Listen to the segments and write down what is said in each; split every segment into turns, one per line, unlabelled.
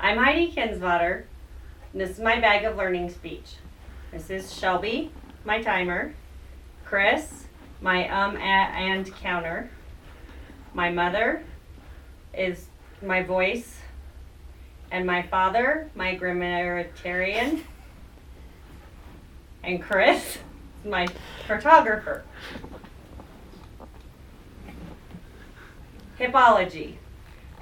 I'm Heidi Kindsvater, and this is my bag of learning speech. This is Shelby, my timer, Chris, my and counter, my mother is my voice, and my father, my grammarian, and Chris, my photographer. Hippology.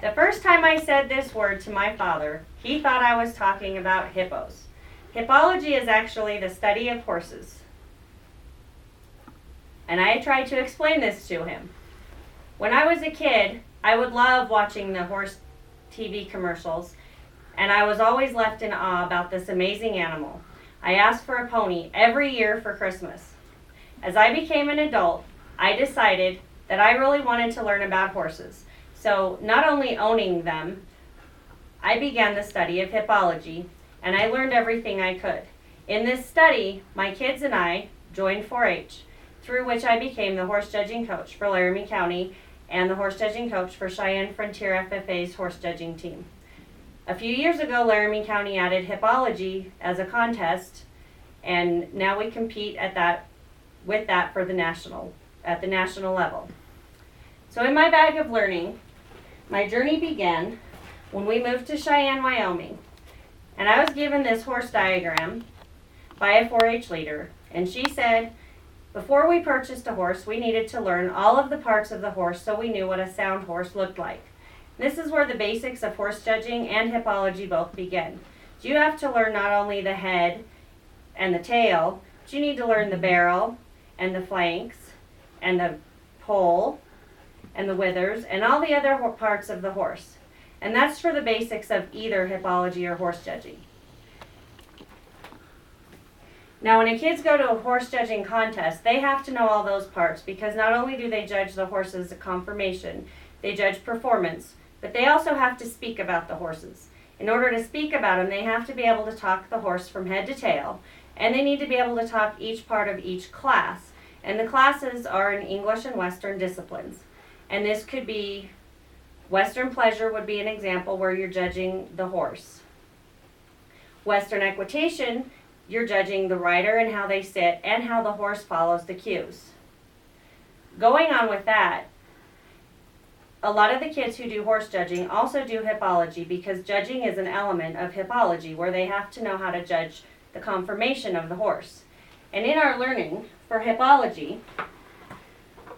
The first time I said this word to my father, he thought I was talking about hippos. Hippology is actually the study of horses. And I tried to explain this to him. When I was a kid, I would love watching the horse TV commercials, and I was always left in awe about this amazing animal. I asked for a pony every year for Christmas. As I became an adult, I decided that I really wanted to learn about horses. So not only owning them, I began the study of hippology, and I learned everything I could. In this study, my kids and I joined 4-H, through which I became the horse judging coach for Laramie County and the horse judging coach for Cheyenne Frontier FFA's horse judging team. A few years ago, Laramie County added hippology as a contest, and now we compete with that at the national level. So in my bag of learning, my journey began when we moved to Cheyenne, Wyoming, and I was given this horse diagram by a 4-H leader, and she said, before we purchased a horse, we needed to learn all of the parts of the horse so we knew what a sound horse looked like. This is where the basics of horse judging and hippology both begin. You have to learn not only the head and the tail, but you need to learn the barrel and the flanks and the poll and the withers and all the other parts of the horse. And that's for the basics of either hippology or horse judging. Now, when the kids go to a horse judging contest, they have to know all those parts, because not only do they judge the horse's conformation, they judge performance, but they also have to speak about the horses. In order to speak about them, they have to be able to talk the horse from head to tail, and they need to be able to talk each part of each class. And the classes are in English and Western disciplines. And this could be, Western pleasure would be an example where you're judging the horse. Western equitation, you're judging the rider and how they sit and how the horse follows the cues. Going on with that, a lot of the kids who do horse judging also do hippology, because judging is an element of hippology where they have to know how to judge the conformation of the horse. And in our learning for hippology,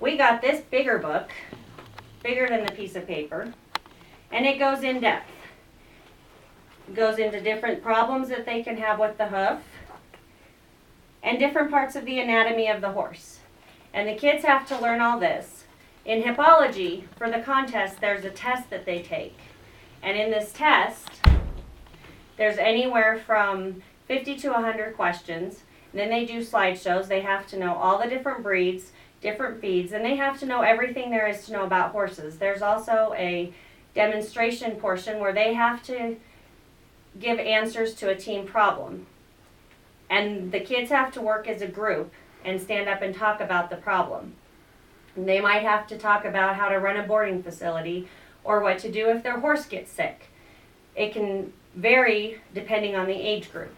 we got this bigger book, bigger than the piece of paper, and it goes in depth. It goes into different problems that they can have with the hoof and different parts of the anatomy of the horse. And the kids have to learn all this. In hippology, for the contest, there's a test that they take. And in this test, there's anywhere from 50 to 100 questions. And then they do slideshows. They have to know all the different breeds, different feeds, and they have to know everything there is to know about horses. There's also a demonstration portion where they have to give answers to a team problem. And the kids have to work as a group and stand up and talk about the problem. And they might have to talk about how to run a boarding facility or what to do if their horse gets sick. It can vary depending on the age group.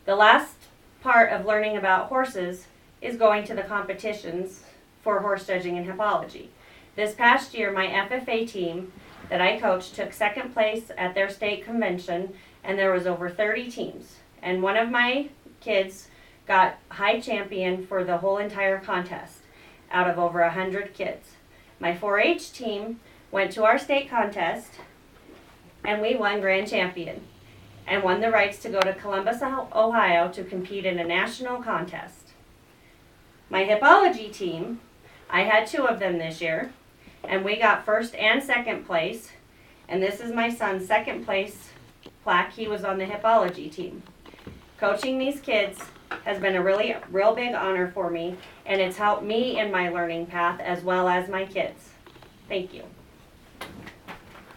The last part of learning about horses is going to the competitions for horse judging and hippology. This past year, my FFA team that I coached took second place at their state convention, and there was over 30 teams. And one of my kids got high champion for the whole entire contest out of over 100 kids. My 4-H team went to our state contest, and we won grand champion and won the rights to go to Columbus, Ohio to compete in a national contest. My hippology team, I had 2 of them this year, and we got first and second place, and this is my son's second place plaque. He was on the hippology team. Coaching these kids has been a real big honor for me, and it's helped me in my learning path as well as my kids. Thank you.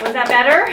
Was that better?